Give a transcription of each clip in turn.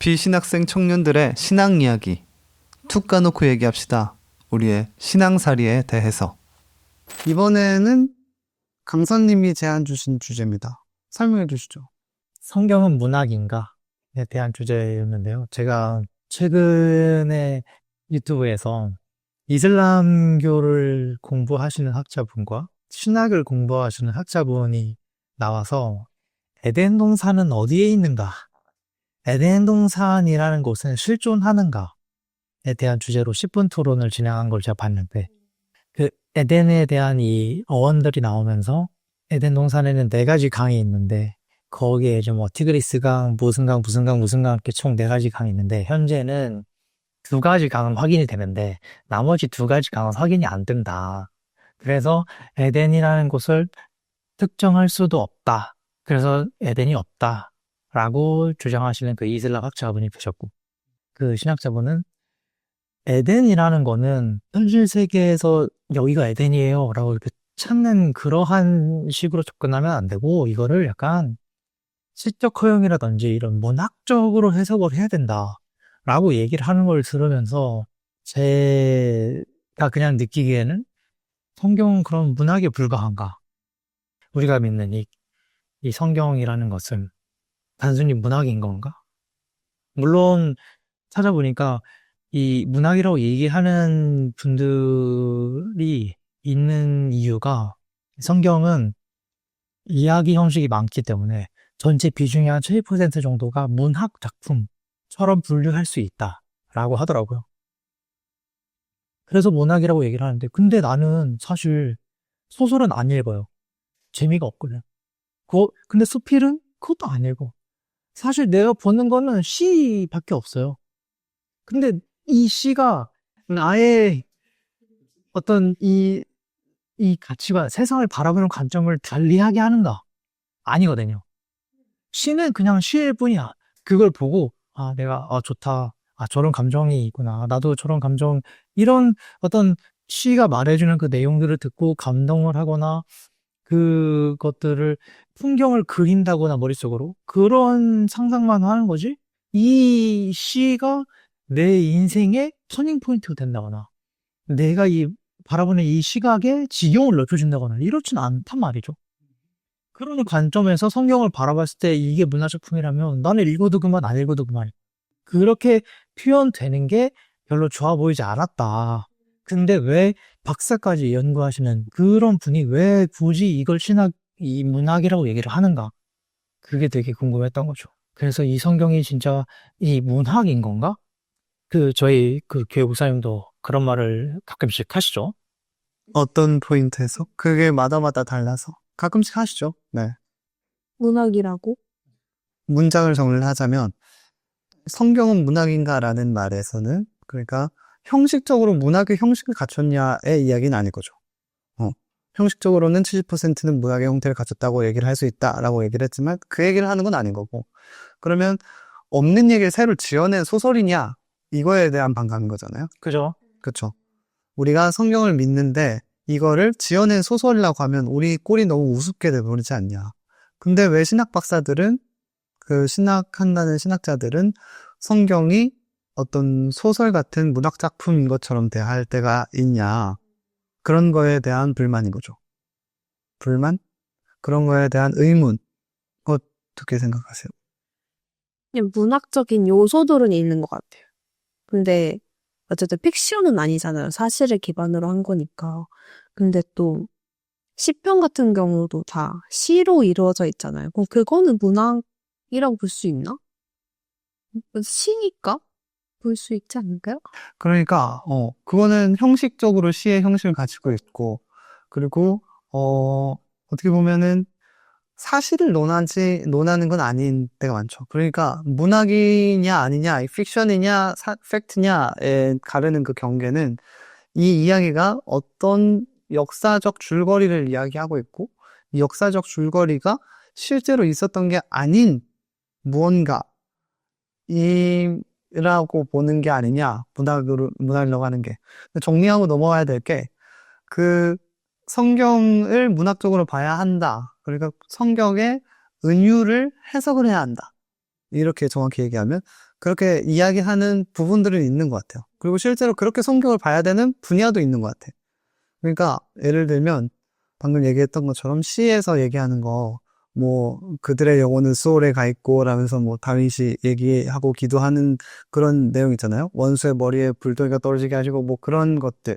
비신학생 청년들의 신앙 이야기 툭 까놓고 얘기합시다. 우리의 신앙살이에 대해서. 이번에는 강선님이 제안 주신 주제입니다. 설명해 주시죠. 성경은 문학인가에 대한 주제였는데요. 제가 최근에 유튜브에서 이슬람교를 공부하시는 학자분과 신학을 공부하시는 학자분이 나와서 에덴 동산은 어디에 있는가? 에덴 동산이라는 곳은 실존하는가에 대한 주제로 10분 토론을 진행한 걸 제가 봤는데, 그 에덴에 대한 이 어원들이 나오면서 에덴 동산에는 4가지 강이 있는데, 거기에 좀 티그리스 강, 무슨 강, 무슨 강, 무슨 강 이렇게 총 4가지 강이 있는데, 현재는 2가지 강은 확인이 되는데 나머지 2가지 강은 확인이 안 된다. 그래서 에덴이라는 곳을 특정할 수도 없다. 그래서 에덴이 없다. 라고 주장하시는 그 이슬람 학자분이 계셨고, 그 신학자분은 에덴이라는 거는 현실 세계에서 여기가 에덴이에요 라고 이렇게 찾는 그러한 식으로 접근하면 안 되고, 이거를 약간 시적 허용이라든지 이런 문학적으로 해석을 해야 된다 라고 얘기를 하는 걸 들으면서 제가 그냥 느끼기에는 성경은 그런 문학에 불과한가? 우리가 믿는 이 성경이라는 것은 단순히 문학인 건가? 물론 찾아보니까 이 문학이라고 얘기하는 분들이 있는 이유가, 성경은 이야기 형식이 많기 때문에 전체 비중의 한 70% 정도가 문학 작품처럼 분류할 수 있다라고 하더라고요. 그래서 문학이라고 얘기를 하는데, 근데 나는 사실 소설은 안 읽어요. 재미가 없거든. 근데 수필은 그것도 안 읽어. 사실 내가 보는 거는 시밖에 없어요. 근데 이 시가 나의 어떤 이 가치관, 세상을 바라보는 관점을 달리하게 하는가? 아니거든요. 시는 그냥 시일 뿐이야. 그걸 보고, 내가, 좋다. 저런 감정이 있구나. 나도 저런 감정, 이런 어떤 시가 말해주는 그 내용들을 듣고 감동을 하거나, 그것들을, 풍경을 그린다거나 머릿속으로, 그런 상상만 하는 거지? 이 시가 내 인생의 터닝 포인트가 된다거나, 내가 바라보는 이 시각에 지경을 넓혀준다거나, 이렇진 않단 말이죠. 그런 관점에서 성경을 바라봤을 때 이게 문화작품이라면 나는 읽어도 그만, 안 읽어도 그만. 그렇게 표현되는 게 별로 좋아 보이지 않았다. 근데 왜 박사까지 연구하시는 그런 분이 왜 굳이 이걸 이 문학이라고 얘기를 하는가? 그게 되게 궁금했던 거죠. 그래서 이 성경이 진짜 이 문학인 건가? 저희 교회 목사님도 그런 말을 가끔씩 하시죠. 어떤 포인트에서? 그게 마다마다 달라서 가끔씩 하시죠. 네. 문학이라고? 문장을 정리를 하자면, 성경은 문학인가라는 말에서는, 그러니까 형식적으로 문학의 형식을 갖췄냐의 이야기는 아닐 거죠. 형식적으로는 70%는 문학의 형태를 갖췄다고 얘기를 할 수 있다라고 얘기를 했지만, 그 얘기를 하는 건 아닌 거고, 그러면 없는 얘기를 새로 지어낸 소설이냐, 이거에 대한 반감인 거잖아요. 그죠? 그렇죠. 우리가 성경을 믿는데 이거를 지어낸 소설이라고 하면 우리 꼴이 너무 우습게 돼버리지 않냐. 근데 왜 신학 박사들은, 그 신학한다는 신학자들은 성경이 어떤 소설 같은 문학 작품인 것처럼 대할 때가 있냐. 그런 거에 대한 불만인 거죠. 불만? 그런 거에 대한 의문. 어떻게 생각하세요? 그냥 문학적인 요소들은 있는 것 같아요. 근데 어쨌든 픽션은 아니잖아요. 사실을 기반으로 한 거니까. 근데 또 시편 같은 경우도 다 시로 이루어져 있잖아요. 그럼 그거는 문학이라고 볼 수 있나? 시니까 볼 수 있지 않을까요? 그러니까 그거는 형식적으로 시의 형식을 가지고 있고, 그리고 어떻게 보면은 사실을 논하는 건 아닌 때가 많죠. 그러니까 문학이냐 아니냐, 픽션이냐 팩트냐에 가르는 그 경계는, 이 이야기가 어떤 역사적 줄거리를 이야기하고 있고, 이 역사적 줄거리가 실제로 있었던 게 아닌 무언가 이라고 보는 게 아니냐, 문학이라고 하는 게. 정리하고 넘어가야 될 게, 그 성경을 문학적으로 봐야 한다. 그러니까 성경의 은유를 해석을 해야 한다. 이렇게 정확히 얘기하면 그렇게 이야기하는 부분들은 있는 것 같아요. 그리고 실제로 그렇게 성경을 봐야 되는 분야도 있는 것 같아요. 그러니까 예를 들면 방금 얘기했던 것처럼 시에서 얘기하는 거, 뭐 그들의 영혼은 수월에 가 있고 라면서 뭐 다윗이 얘기하고 기도하는 그런 내용 있잖아요. 원수의 머리에 불덩이가 떨어지게 하시고 뭐 그런 것들.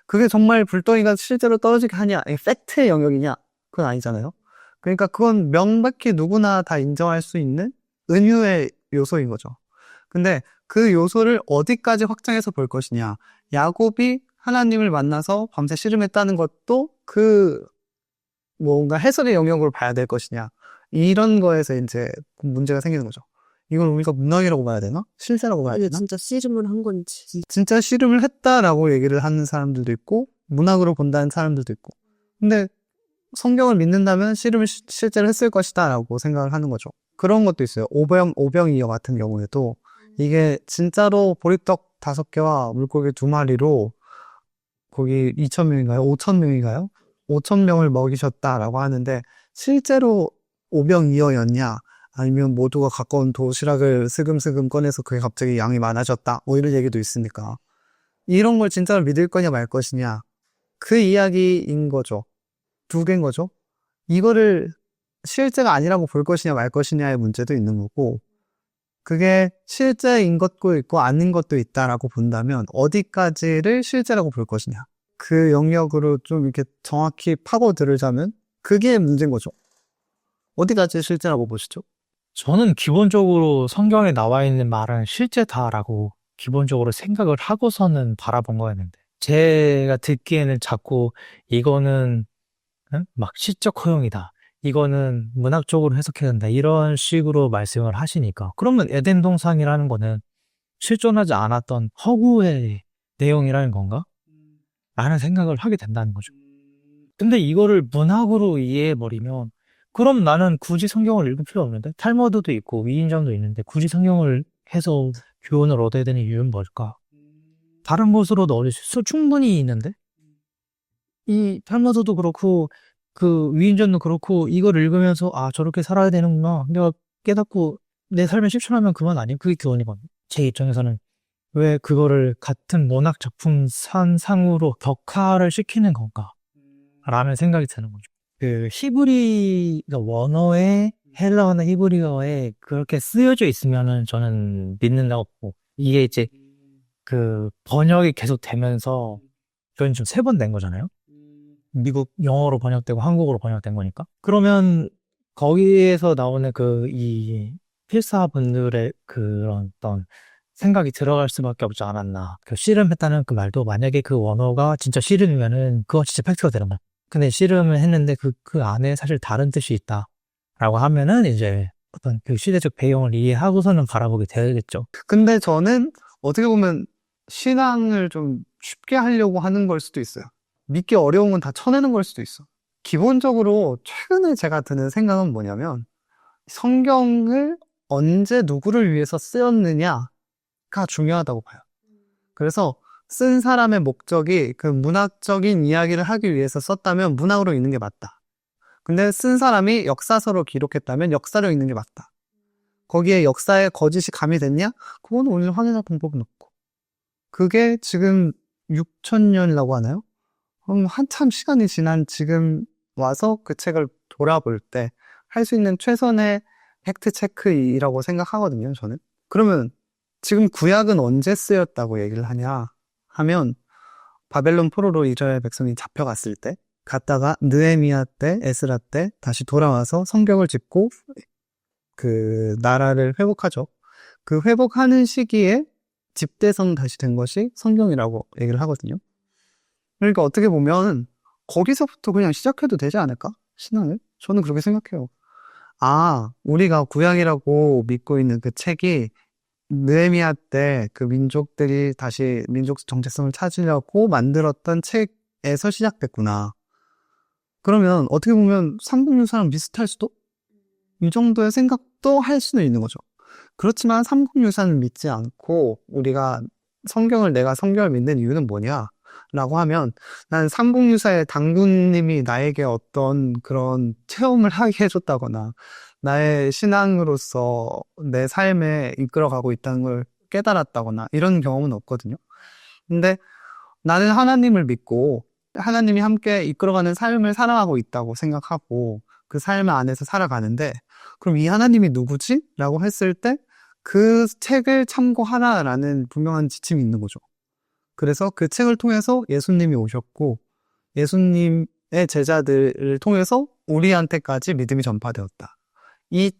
그게 정말 불덩이가 실제로 떨어지게 하냐, 이게 팩트의 영역이냐? 그건 아니잖아요. 그러니까 그건 명백히 누구나 다 인정할 수 있는 은유의 요소인 거죠. 근데 그 요소를 어디까지 확장해서 볼 것이냐. 야곱이 하나님을 만나서 밤새 씨름했다는 것도 그 뭔가 해설의 영역으로 봐야 될 것이냐. 이런 거에서 이제 문제가 생기는 거죠. 이걸 우리가 문학이라고 봐야 되나? 실제라고 봐야 이게 되나? 진짜 씨름을 한 건지. 진짜 씨름을 했다라고 얘기를 하는 사람들도 있고 문학으로 본다는 사람들도 있고. 근데 성경을 믿는다면 씨름을 실제로 했을 것이다 라고 생각을 하는 거죠. 그런 것도 있어요. 오병이어 같은 경우에도 이게 진짜로 보리떡 5개와 물고기 2마리로 거기 2,000명인가요? 5,000명인가요? 5,000명을 먹이셨다라고 하는데 실제로 오병이어였냐? 아니면 모두가 가까운 도시락을 슬금슬금 꺼내서 그게 갑자기 양이 많아졌다. 뭐 이런 얘기도 있으니까. 이런 걸 진짜로 믿을 거냐 말 것이냐. 그 이야기인 거죠. 2개인 거죠. 이거를 실제가 아니라고 볼 것이냐 말 것이냐의 문제도 있는 거고, 그게 실제인 것도 있고 아닌 것도 있다라고 본다면 어디까지를 실제라고 볼 것이냐. 그 영역으로 좀 이렇게 정확히 파고들자면 그게 문제인 거죠. 어디까지 실제라고 보시죠? 저는 기본적으로 성경에 나와 있는 말은 실제다라고 기본적으로 생각을 하고서는 바라본 거였는데, 제가 듣기에는 자꾸 이거는 막 시적 허용이다, 이거는 문학적으로 해석해야 된다, 이런 식으로 말씀을 하시니까, 그러면 에덴 동산이라는 거는 실존하지 않았던 허구의 내용이라는 건가? 라는 생각을 하게 된다는 거죠. 근데 이거를 문학으로 이해해버리면 그럼 나는 굳이 성경을 읽을 필요 없는데, 탈무드도 있고 위인전도 있는데 굳이 성경을 해서 교훈을 얻어야 되는 이유는 뭘까? 다른 곳으로도 얻을 수 충분히 있는데, 이 탈무드도 그렇고 그 위인전도 그렇고 이걸 읽으면서 아, 저렇게 살아야 되는구나, 내가 깨닫고 내 삶에 실천하면 그만 아니에요? 그게 교훈이거든요. 제 입장에서는 왜 그거를 같은 문학 작품 상으로 격화를 시키는 건가? 라는 생각이 드는 거죠. 그 히브리가 원어에 헬라어나 히브리어에 그렇게 쓰여져 있으면은 저는 믿는다고 보고, 이게 이제 그 번역이 계속 되면서 저희는 지금 3번 된 거잖아요. 미국 영어로 번역되고 한국어로 번역된 거니까. 그러면 거기에서 나오는 그 이 필사분들의 그런 어떤 생각이 들어갈 수밖에 없지 않았나. 그 씨름했다는 그 말도 만약에 그 원어가 진짜 씨름이면은 그거 진짜 팩트가 되는 거야. 근데 씨름을 했는데 그 안에 사실 다른 뜻이 있다라고 하면은 이제 어떤 그 시대적 배경을 이해하고서는 바라보게 되겠죠. 근데 저는 어떻게 보면 신앙을 좀 쉽게 하려고 하는 걸 수도 있어요. 믿기 어려운 건 다 쳐내는 걸 수도 있어. 기본적으로 최근에 제가 드는 생각은 뭐냐면 성경을 언제 누구를 위해서 쓰였느냐가 중요하다고 봐요. 그래서 쓴 사람의 목적이 그 문학적인 이야기를 하기 위해서 썼다면 문학으로 읽는 게 맞다. 근데 쓴 사람이 역사서로 기록했다면 역사로 읽는 게 맞다. 거기에 역사에 거짓이 가미됐냐? 그건 오늘 확인할 방법은 없고. 그게 지금 6,000년이라고 하나요? 그럼 한참 시간이 지난 지금 와서 그 책을 돌아볼 때 할 수 있는 최선의 팩트 체크이라고 생각하거든요, 저는. 그러면 지금 구약은 언제 쓰였다고 얘기를 하냐 하면 바벨론 포로로 이스라엘 백성이 잡혀갔을 때, 갔다가 느헤미야 때, 에스라 때 다시 돌아와서 성경을 짓고 그 나라를 회복하죠. 그 회복하는 시기에 집대성 다시 된 것이 성경이라고 얘기를 하거든요. 그러니까 어떻게 보면 거기서부터 그냥 시작해도 되지 않을까? 신앙을? 저는 그렇게 생각해요. 아, 우리가 구약이라고 믿고 있는 그 책이 느헤미야 때 그 민족들이 다시 민족 정체성을 찾으려고 만들었던 책에서 시작됐구나. 그러면 어떻게 보면 삼국유사랑 비슷할 수도? 이 정도의 생각도 할 수는 있는 거죠. 그렇지만 삼국유사는 믿지 않고 우리가 내가 성경을 믿는 이유는 뭐냐? 라고 하면 난 삼국유사의 당군님이 나에게 어떤 그런 체험을 하게 해줬다거나 나의 신앙으로서 내 삶에 이끌어가고 있다는 걸 깨달았다거나 이런 경험은 없거든요. 근데 나는 하나님을 믿고 하나님이 함께 이끌어가는 삶을 살아가고 있다고 생각하고 그 삶 안에서 살아가는데 그럼 이 하나님이 누구지? 라고 했을 때 그 책을 참고하라라는 분명한 지침이 있는 거죠. 그래서 그 책을 통해서 예수님이 오셨고 예수님의 제자들을 통해서 우리한테까지 믿음이 전파되었다. 이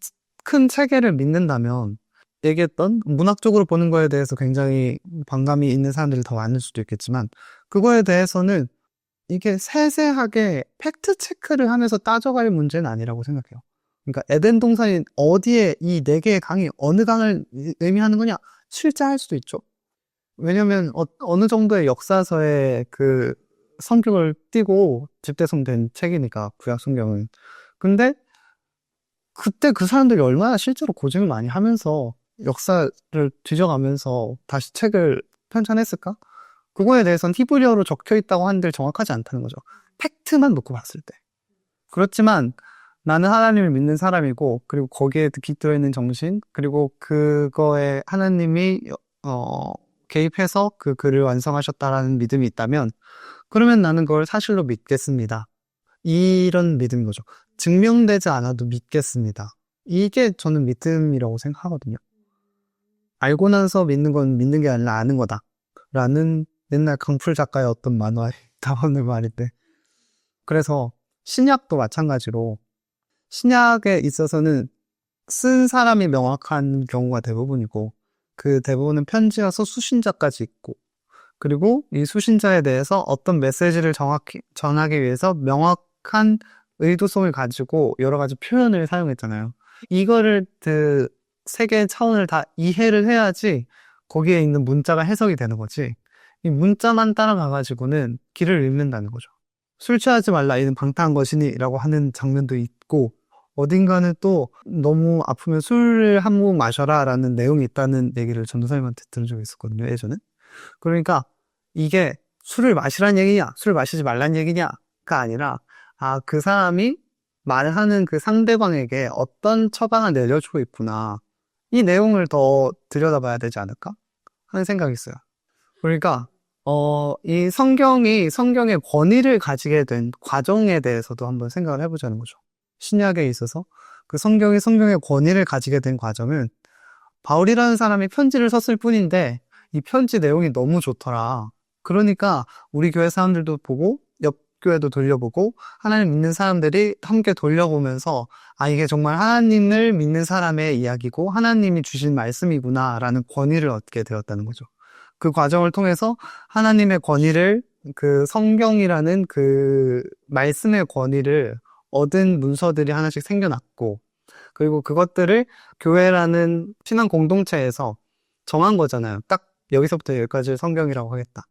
큰 체계를 믿는다면 얘기했던 문학적으로 보는 거에 대해서 굉장히 반감이 있는 사람들이 더 많을 수도 있겠지만 그거에 대해서는 이게 세세하게 팩트 체크를 하면서 따져갈 문제는 아니라고 생각해요. 그러니까 에덴 동산이 어디에 이 네 개의 강이 어느 강을 의미하는 거냐? 실제 할 수도 있죠. 왜냐면 어느 정도의 역사서의 그 성격을 띠고 집대성된 책이니까 구약 성경은. 근데 그때 그 사람들이 얼마나 실제로 고생을 많이 하면서 역사를 뒤져가면서 다시 책을 편찬했을까? 그거에 대해서는 히브리어로 적혀 있다고 한들 정확하지 않다는 거죠. 팩트만 놓고 봤을 때. 그렇지만 나는 하나님을 믿는 사람이고 그리고 거기에 깃들어 있는 정신 그리고 그거에 하나님이 개입해서 그 글을 완성하셨다라는 믿음이 있다면 그러면 나는 그걸 사실로 믿겠습니다. 이런 믿음인 거죠. 증명되지 않아도 믿겠습니다. 이게 저는 믿음이라고 생각하거든요. 알고 나서 믿는 건 믿는 게 아니라 아는 거다. 라는 옛날 강풀 작가의 어떤 만화에 나오는 말인데 그래서 신약도 마찬가지로 신약에 있어서는 쓴 사람이 명확한 경우가 대부분이고 그 대부분은 편지여서 수신자까지 있고 그리고 이 수신자에 대해서 어떤 메시지를 정확히 전하기 위해서 명확한 의도성을 가지고 여러 가지 표현을 사용했잖아요. 이거를 그 세계의 차원을 다 이해를 해야지 거기에 있는 문자가 해석이 되는 거지. 이 문자만 따라가가지고는 길을 잃는다는 거죠. 술 취하지 말라 이는 방탕한 것이니 라고 하는 장면도 있고 어딘가는 또 너무 아프면 술을 한 모금 마셔라 라는 내용이 있다는 얘기를 전도사님한테 들은 적이 있었거든요, 예전에. 그러니까 이게 술을 마시란 얘기냐, 술을 마시지 말란 얘기냐가 아니라 그 사람이 말하는 그 상대방에게 어떤 처방을 내려주고 있구나. 이 내용을 더 들여다봐야 되지 않을까? 하는 생각이 있어요. 그러니까 이 성경의 권위를 가지게 된 과정에 대해서도 한번 생각을 해보자는 거죠. 신약에 있어서 그 성경의 권위를 가지게 된 과정은 바울이라는 사람이 편지를 썼을 뿐인데 이 편지 내용이 너무 좋더라. 그러니까 우리 교회 사람들도 보고 옆 교회도 돌려보고 하나님 믿는 사람들이 함께 돌려보면서 이게 정말 하나님을 믿는 사람의 이야기고 하나님이 주신 말씀이구나라는 권위를 얻게 되었다는 거죠. 그 과정을 통해서 하나님의 권위를 그 성경이라는 그 말씀의 권위를 얻은 문서들이 하나씩 생겨났고 그리고 그것들을 교회라는 신앙 공동체에서 정한 거잖아요. 딱 여기서부터 여기까지 성경이라고 하겠다.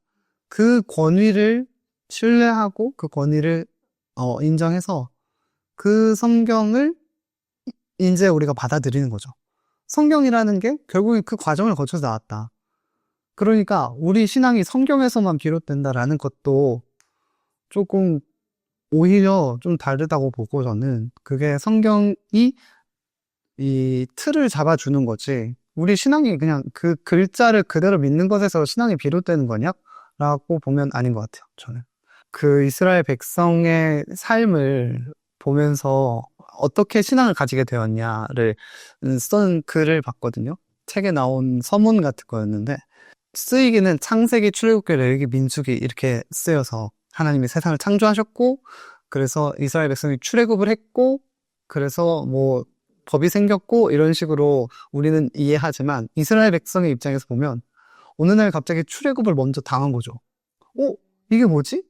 그 권위를 신뢰하고 그 권위를 인정해서 그 성경을 이제 우리가 받아들이는 거죠. 성경이라는 게 결국엔 그 과정을 거쳐서 나왔다. 그러니까 우리 신앙이 성경에서만 비롯된다라는 것도 조금 오히려 좀 다르다고 보고 저는 그게 성경이 이 틀을 잡아주는 거지 우리 신앙이 그냥 그 글자를 그대로 믿는 것에서 신앙이 비롯되는 거냐라고 보면 아닌 것 같아요. 저는 그 이스라엘 백성의 삶을 보면서 어떻게 신앙을 가지게 되었냐를 쓴 글을 봤거든요. 책에 나온 서문 같은 거였는데 쓰이기는 창세기, 출애굽기, 레위기, 민수기 이렇게 쓰여서 하나님이 세상을 창조하셨고 그래서 이스라엘 백성이 출애굽을 했고 그래서 뭐 법이 생겼고 이런 식으로 우리는 이해하지만 이스라엘 백성의 입장에서 보면 어느 날 갑자기 출애굽을 먼저 당한 거죠. 이게 뭐지?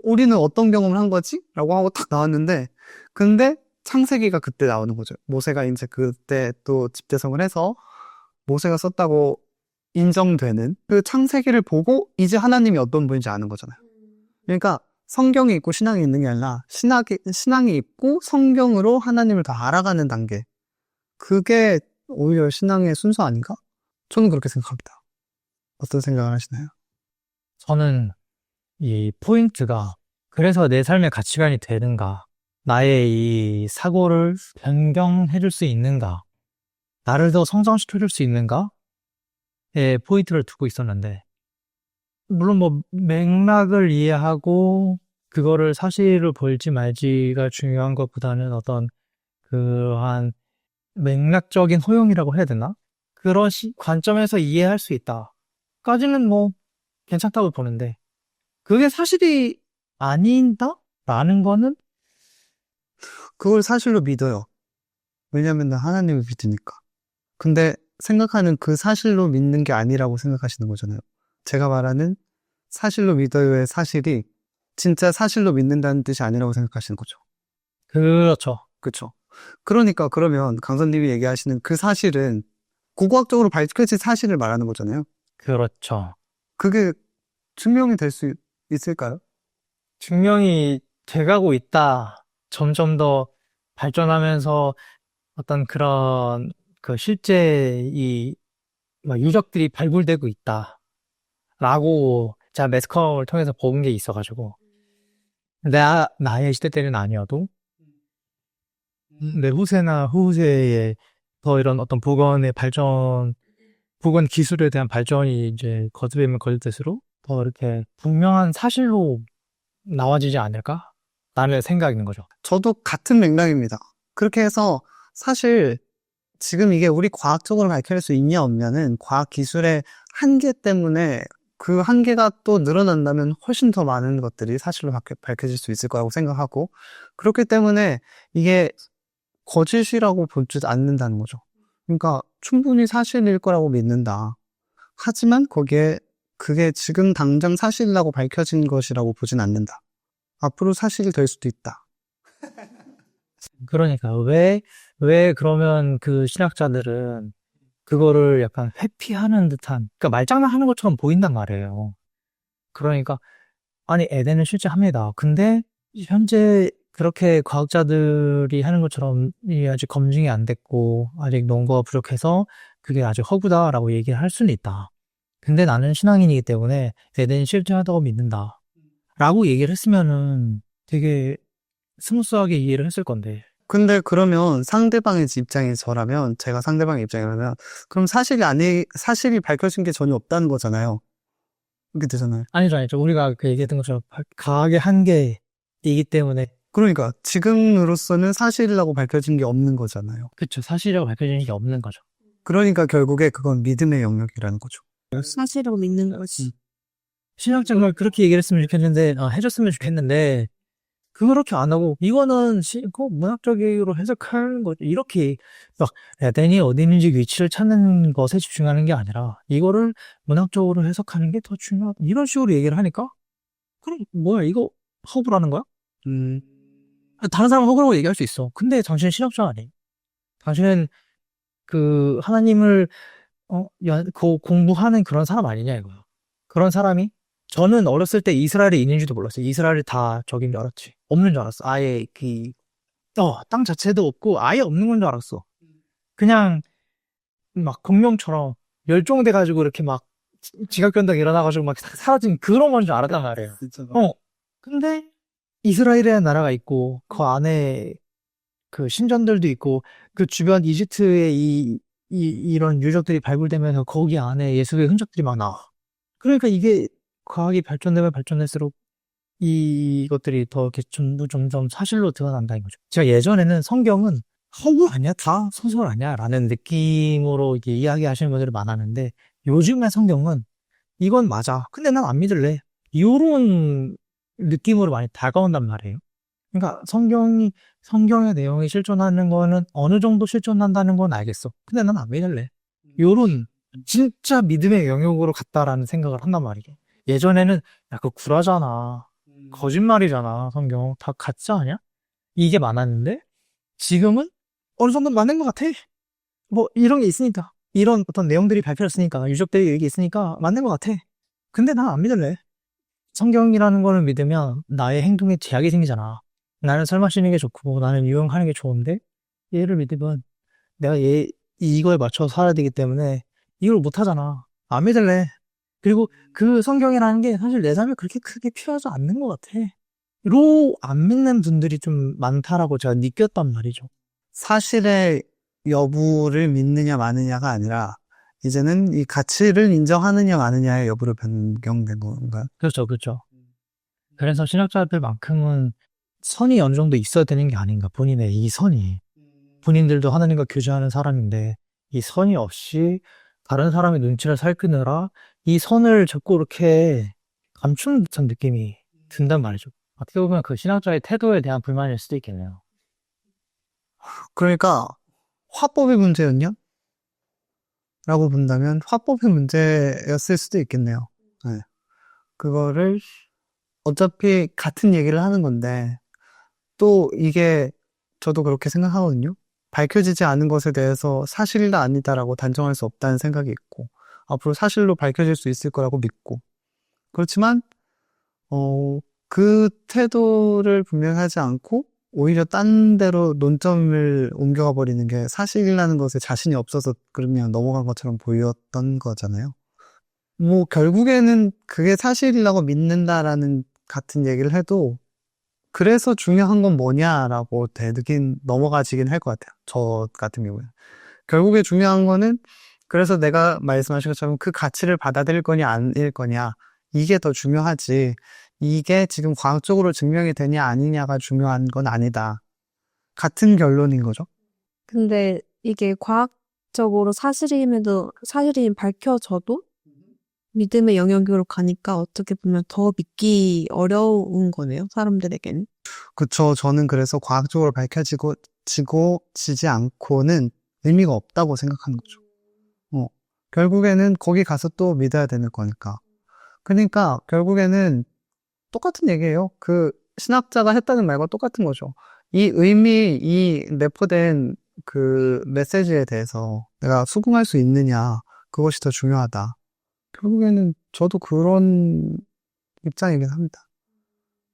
우리는 어떤 경험을 한 거지? 라고 하고 탁 나왔는데 근데 창세기가 그때 나오는 거죠. 모세가 이제 그때 또 집대성을 해서 모세가 썼다고 인정되는 그 창세기를 보고 이제 하나님이 어떤 분인지 아는 거잖아요. 그러니까 성경이 있고 신앙이 있는 게 아니라 신앙이 있고 성경으로 하나님을 더 알아가는 단계. 그게 오히려 신앙의 순서 아닌가? 저는 그렇게 생각합니다. 어떤 생각을 하시나요? 저는 이 포인트가 그래서 내 삶의 가치관이 되는가? 나의 이 사고를 변경해줄 수 있는가? 나를 더 성장시켜줄 수 있는가? 에 포인트를 두고 있었는데, 물론 뭐 맥락을 이해하고 그거를 사실을 볼지 말지가 중요한 것보다는 어떤 그러한 맥락적인 호용이라고 해야 되나? 그런 관점에서 이해할 수 있다까지는 뭐 괜찮다고 보는데, 그게 사실이 아닌다? 라는 거는 그걸 사실로 믿어요. 왜냐면 나 하나님을 믿으니까. 근데 생각하는 그 사실로 믿는 게 아니라고 생각하시는 거잖아요. 제가 말하는 사실로 믿어요의 사실이 진짜 사실로 믿는다는 뜻이 아니라고 생각하시는 거죠. 그렇죠. 그쵸? 그러니까 그러면 강선님이 얘기하시는 그 사실은 고고학적으로 밝혀진 사실을 말하는 거잖아요. 그렇죠. 그게 증명이 될 수 있을까요? 증명이 돼가고 있다. 점점 더 발전하면서 어떤 그런 그 실제 이 유적들이 발굴되고 있다. 라고 제가 매스컴을 통해서 본 게 있어가지고 나의 시대 때는 아니어도 내 후세나 후세에 더 이런 어떤 보건 기술에 대한 발전이 이제 거듭되면 거듭될수록 더 이렇게 분명한 사실로 나와지지 않을까? 라는 생각인 거죠. 저도 같은 맥락입니다. 그렇게 해서 사실 지금 이게 우리 과학적으로 밝힐 수 있냐 없냐는 과학 기술의 한계 때문에 그 한계가 또 늘어난다면 훨씬 더 많은 것들이 사실로 밝혀질 수 있을 거라고 생각하고, 그렇기 때문에 이게 거짓이라고 보지 않는다는 거죠. 그러니까 충분히 사실일 거라고 믿는다. 하지만 그게 지금 당장 사실이라고 밝혀진 것이라고 보진 않는다. 앞으로 사실이 될 수도 있다. 그러니까 왜 그러면 그 신학자들은 그거를 약간 회피하는 듯한, 그러니까 말장난하는 것처럼 보인단 말이에요. 그러니까 아니 에덴은 실제 합니다. 근데 현재 그렇게 과학자들이 하는 것처럼 이 아직 검증이 안 됐고 아직 논거가 부족해서 그게 아직 허구다라고 얘기를 할 수는 있다. 근데 나는 신앙인이기 때문에 에덴이 실존하다고 믿는다. 라고 얘기를 했으면은 되게 스무스하게 이해를 했을 건데. 근데 그러면 상대방의 입장에 저라면, 제가 상대방의 입장이라면, 그럼 사실이 밝혀진 게 전혀 없다는 거잖아요. 이렇게 되잖아요. 아니죠. 우리가 그 얘기했던 것처럼 과학의 한계이기 때문에. 그러니까 지금으로서는 사실이라고 밝혀진 게 없는 거잖아요. 그쵸. 사실이라고 밝혀지는 게 없는 거죠. 그러니까 결국에 그건 믿음의 영역이라는 거죠. 사실이라고 믿는 거지. 신학자가 그렇게 얘기를 했으면 좋겠는데, 해줬으면 좋겠는데, 그렇게 안 하고, 이거는 문학적으로 해석하는 거죠. 이렇게, 막, 에덴이 어디 있는지 위치를 찾는 것에 집중하는 게 아니라, 이거를 문학적으로 해석하는 게 더 중요하다. 이런 식으로 얘기를 하니까, 그럼 뭐야, 이거 허구라는 거야? 다른 사람은 허구라고 얘기할 수 있어. 근데 당신은 신학자 아니? 당신은 그 하나님을 공부하는 그런 사람 아니냐 이거야. 그런 사람이 저는 어렸을 때 이스라엘이 있는지도 몰랐어요. 이스라엘이 다 저긴 줄 알았지. 없는 줄 알았어. 아예 땅 자체도 없고 아예 없는 건 줄 알았어. 그냥 막 공룡처럼 멸종돼가지고 이렇게 막 지각변동 일어나가지고 막 사라진 그런 건 줄 알았단 말이에요. 진짜. 근데 이스라엘이라는 나라가 있고 그 안에 그 신전들도 있고 그 주변 이집트의 이런 유적들이 발굴되면서 거기 안에 예수의 흔적들이 막 나와. 그러니까 이게 과학이 발전되면 발전할수록 이것들이 더 이렇게 점점 사실로 드러난다는 거죠. 제가 예전에는 성경은 허구 아니야? 다 소설 아니야? 라는 느낌으로 이렇게 이야기하시는 분들이 많았는데 요즘의 성경은 이건 맞아. 근데 난 안 믿을래. 이런 느낌으로 많이 다가온단 말이에요. 그러니까 성경의 내용이 실존하는 거는 어느 정도 실존한다는 건 알겠어. 근데 난 안 믿을래. 요런 진짜 믿음의 영역으로 갔다라는 생각을 한단 말이에요. 예전에는 야, 그거 구라잖아. 거짓말이잖아. 성경 다 가짜 아니야? 이게 많았는데 지금은 어느 정도 맞는 것 같아. 뭐 이런 게 있으니까. 이런 어떤 내용들이 발표됐으니까 유적들이 여기 있으니까 맞는 것 같아. 근데 난 안 믿을래. 성경이라는 거를 믿으면 나의 행동에 제약이 생기잖아. 나는 술 마시는 게 좋고 나는 유흥하는 게 좋은데 얘를 믿으면 내가 이거에 맞춰서 살아야 되기 때문에 이걸 못 하잖아. 안 믿을래. 그리고 그 성경이라는 게 사실 내 삶에 그렇게 크게 필요하지 않는 것 같아. 로 안 믿는 분들이 좀 많다라고 제가 느꼈단 말이죠. 사실의 여부를 믿느냐 마느냐가 아니라 이제는 이 가치를 인정하느냐 마느냐의 여부로 변경된 건가요? 그렇죠, 그렇죠. 그래서 신학자들만큼은 선이 어느 정도 있어야 되는 게 아닌가. 본인의 이 선이. 본인들도 하나님과 교제하는 사람인데 이 선이 없이 다른 사람의 눈치를 살피느라 이 선을 자꾸 이렇게 감추는 듯한 느낌이 든단 말이죠. 어떻게 보면 그 신학자의 태도에 대한 불만일 수도 있겠네요. 그러니까 화법의 문제였냐? 라고 본다면 화법의 문제였을 수도 있겠네요. 네. 그거를 어차피 같은 얘기를 하는 건데 또 이게 저도 그렇게 생각하거든요. 밝혀지지 않은 것에 대해서 사실이다 아니다라고 단정할 수 없다는 생각이 있고 앞으로 사실로 밝혀질 수 있을 거라고 믿고 그렇지만 그 태도를 분명히 하지 않고 오히려 딴 데로 논점을 옮겨가 버리는 게 사실이라는 것에 자신이 없어서 그러면 넘어간 것처럼 보였던 거잖아요. 뭐 결국에는 그게 사실이라고 믿는다라는 같은 얘기를 해도 그래서 중요한 건 뭐냐라고 넘어가지긴 할 것 같아요. 저 같은 경우에. 결국에 중요한 거는 그래서 내가 말씀하신 것처럼 그 가치를 받아들일 거냐 아닐 거냐 이게 더 중요하지 이게 지금 과학적으로 증명이 되냐 아니냐가 중요한 건 아니다. 같은 결론인 거죠. 근데 이게 과학적으로 사실임 밝혀져도 믿음의 영역으로 가니까 어떻게 보면 더 믿기 어려운 거네요, 사람들에게는. 그쵸. 저는 그래서 과학적으로 지지 않고는 의미가 없다고 생각하는 거죠. 결국에는 거기 가서 또 믿어야 되는 거니까. 그러니까 결국에는 똑같은 얘기예요. 그 신학자가 했다는 말과 똑같은 거죠. 이 내포된 그 메시지에 대해서 내가 수긍할 수 있느냐, 그것이 더 중요하다. 결국에는 저도 그런 입장이긴 합니다.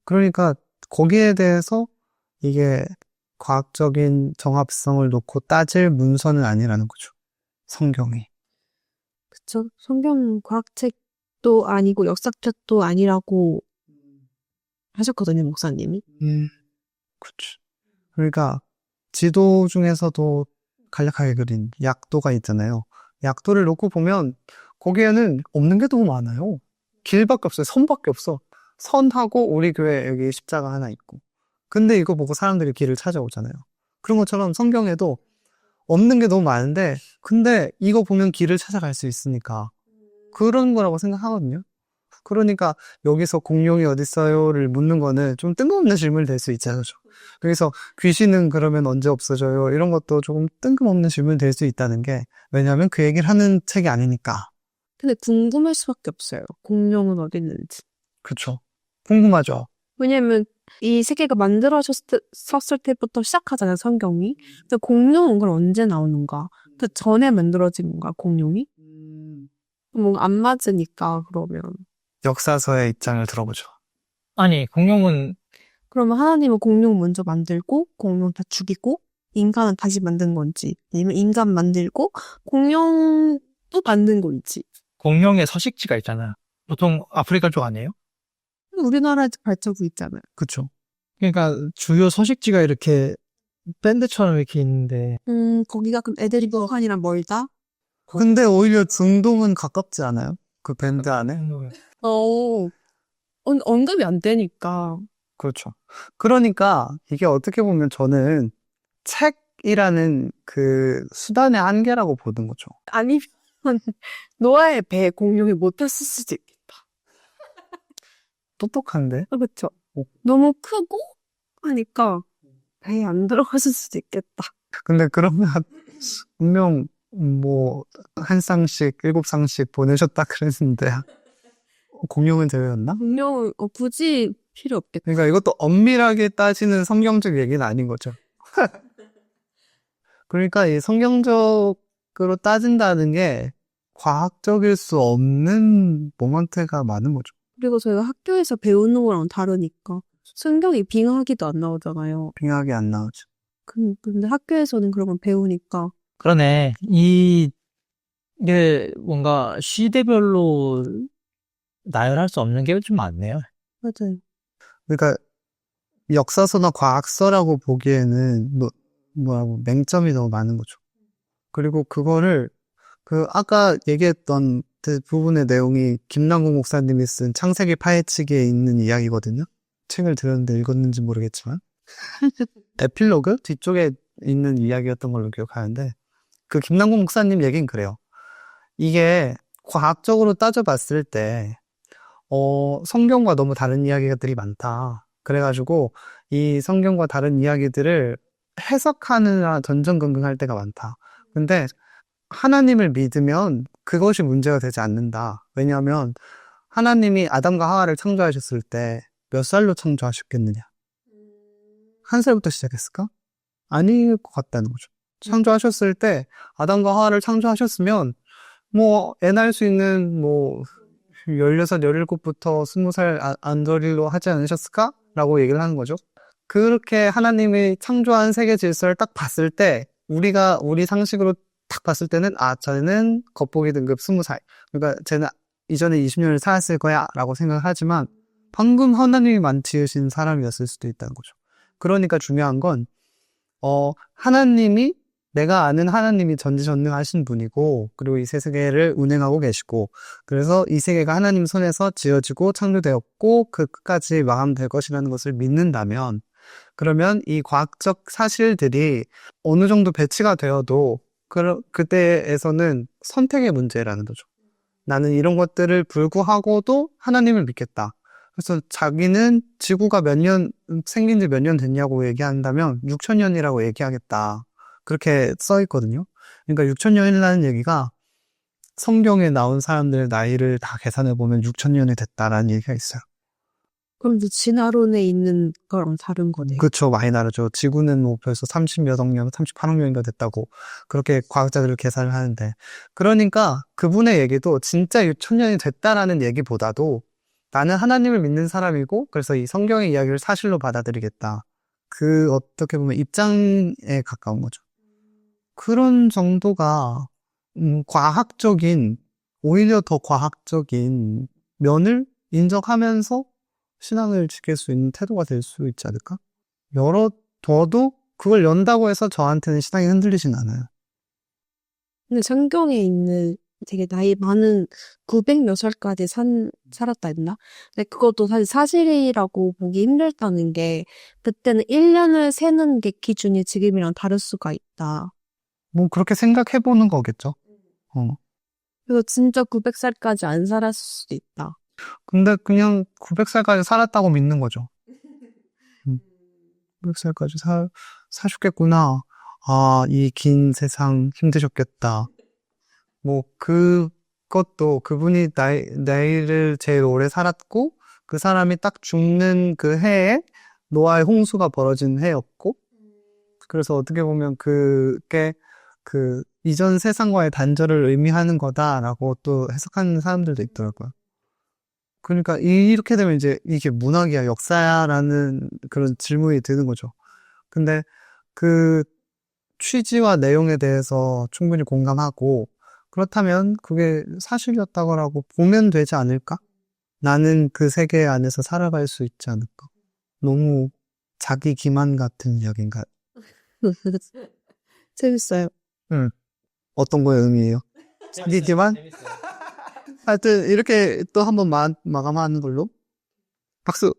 그러니까 거기에 대해서 이게 과학적인 정합성을 놓고 따질 문서는 아니라는 거죠. 성경이. 그쵸? 성경 과학책도 아니고 역사책도 아니라고 하셨거든요, 목사님이. 그렇죠. 그러니까 지도 중에서도 간략하게 그린 약도가 있잖아요. 약도를 놓고 보면 거기에는 없는 게 너무 많아요. 길밖에 없어요. 선밖에 없어. 선하고 우리 교회 여기 십자가 하나 있고. 근데 이거 보고 사람들이 길을 찾아오잖아요. 그런 것처럼 성경에도 없는 게 너무 많은데 근데 이거 보면 길을 찾아갈 수 있으니까 그런 거라고 생각하거든요. 그러니까 여기서 공룡이 어딨어요를 묻는 거는 좀 뜬금없는 질문이 될 수 있잖아요. 그래서 귀신은 그러면 언제 없어져요? 이런 것도 조금 뜬금없는 질문이 될 수 있다는 게 왜냐하면 그 얘기를 하는 책이 아니니까. 근데 궁금할 수밖에 없어요. 공룡은 어디 있는지. 그렇죠. 궁금하죠. 왜냐면 이 세계가 만들어졌을 때부터 시작하잖아요, 성경이. 근데 공룡은 그럼 언제 나오는가? 그 전에 만들어진 건가, 공룡이? 뭐 안 맞으니까 그러면. 역사서의 입장을 들어보죠. 아니, 공룡은 그러면 하나님은 공룡 먼저 만들고 공룡 다 죽이고 인간은 다시 만든 건지 아니면 인간 만들고 공룡 또 만든 건지. 공룡의 서식지가 있잖아요. 보통 아프리카 쪽 아니에요? 우리나라에 발자국 있잖아요. 그렇죠. 그러니까 주요 서식지가 이렇게 밴드처럼 이렇게 있는데 거기가 그럼 애들이 북한이랑 멀다? 근데 오히려 중동은 가깝지 않아요? 그 밴드 안에? 언급이 안 되니까. 그렇죠. 그러니까 이게 어떻게 보면 저는 책이라는 그 수단의 한계라고 보는 거죠. 아니면 노아의 배 공룡이 못 탔을 수도 있겠다. 똑똑한데? 그렇죠. 너무 크고 하니까 배에 안 들어갔을 수도 있겠다. 근데 그러면 분명 뭐 한 쌍씩 7쌍씩 보내셨다 그랬는데 공룡은 제외였나? 공룡은 굳이 필요 없겠다. 그러니까 이것도 엄밀하게 따지는 성경적 얘기는 아닌 거죠. 그러니까 이 성경적으로 따진다는 게 과학적일 수 없는 모먼트가 많은 거죠. 그리고 저희가 학교에서 배우는 거랑 다르니까 성경이 빙하기도 안 나오잖아요. 빙하게 안 나오죠. 근데 학교에서는 그런 걸 배우니까 그러네. 이게 뭔가 시대별로 나열할 수 없는 게 좀 많네요. 맞아요. 그러니까 역사서나 과학서라고 보기에는 뭐라고 맹점이 너무 많은 거죠. 그리고 그거를 아까 얘기했던 그 부분의 내용이 김남국 목사님이 쓴 창세기 파헤치기에 있는 이야기거든요. 책을 들었는데 읽었는지 모르겠지만 에필로그 뒤쪽에 있는 이야기였던 걸로 기억하는데 그 김남국 목사님 얘기는 그래요. 이게 과학적으로 따져봤을 때 성경과 너무 다른 이야기들이 많다. 그래가지고 이 성경과 다른 이야기들을 해석하느라 전전긍긍할 때가 많다. 근데 하나님을 믿으면 그것이 문제가 되지 않는다. 왜냐하면 하나님이 아담과 하와를 창조하셨을 때 몇 살로 창조하셨겠느냐? 1살부터 시작했을까? 아닐 것 같다는 거죠. 창조하셨을 때 아담과 하와를 창조하셨으면 애 낳을 수 있는 16, 17부터 20살 안더리로 하지 않으셨을까? 라고 얘기를 하는 거죠. 그렇게 하나님이 창조한 세계 질서를 딱 봤을 때 우리 상식으로 딱 봤을 때는 쟤는 겉보기 등급 20살. 그러니까 쟤는 이전에 20년을 살았을 거야 라고 생각하지만 방금 하나님이 만지으신 사람이었을 수도 있다는 거죠. 그러니까 중요한 건 내가 아는 하나님이 전지전능하신 분이고 그리고 이 세계를 운행하고 계시고 그래서 이 세계가 하나님 손에서 지어지고 창조되었고 그 끝까지 마감될 것이라는 것을 믿는다면 그러면 이 과학적 사실들이 어느 정도 배치가 되어도 그때에서는 선택의 문제라는 거죠. 나는 이런 것들을 불구하고도 하나님을 믿겠다. 그래서 자기는 지구가 생긴 지 몇 년 됐냐고 얘기한다면 6,000년이라고 얘기하겠다. 그렇게 써 있거든요. 그러니까 6,000년이라는 얘기가 성경에 나온 사람들의 나이를 다 계산해 보면 6,000년이 됐다라는 얘기가 있어요. 그럼 또 진화론에 있는 거랑 다른 거네요. 그렇죠. 많이 다르죠. 지구는 벌써 30몇 억 년, 38억 년인가 됐다고 그렇게 과학자들을 계산을 하는데 그러니까 그분의 얘기도 진짜 6,000년이 됐다라는 얘기보다도 나는 하나님을 믿는 사람이고 그래서 이 성경의 이야기를 사실로 받아들이겠다. 어떻게 보면 입장에 가까운 거죠. 그런 정도가 오히려 더 과학적인 면을 인정하면서 신앙을 지킬 수 있는 태도가 될 수 있지 않을까? 열어둬도 그걸 연다고 해서 저한테는 신앙이 흔들리진 않아요. 근데 성경에 있는 되게 나이 많은 900 몇 살까지 살았다 했나? 근데 그것도 사실 사실이라고 보기 힘들다는 게 그때는 1년을 세는 게 기준이 지금이랑 다를 수가 있다. 그렇게 생각해보는 거겠죠. 그래서 진짜 900살까지 안 살았을 수도 있다. 근데 그냥 900살까지 살았다고 믿는 거죠. 900살까지 사셨겠구나. 이 긴 세상 힘드셨겠다. 그것도 그분이 나이를 제일 오래 살았고, 그 사람이 딱 죽는 그 해에 노아의 홍수가 벌어진 해였고, 그래서 어떻게 보면 그게 이전 세상과의 단절을 의미하는 거다라고 또 해석하는 사람들도 있더라고요. 그러니까 이렇게 되면 이제 이게 문학이야, 역사야라는 그런 질문이 드는 거죠. 근데 그 취지와 내용에 대해서 충분히 공감하고 그렇다면 그게 사실이었다고 보면 되지 않을까? 나는 그 세계 안에서 살아갈 수 있지 않을까? 너무 자기 기만 같은 이야기인가? 재밌어요. 어떤 거에 의미예요? 자기 기만? 하여튼 이렇게 또 한번 마감하는 걸로. 박수!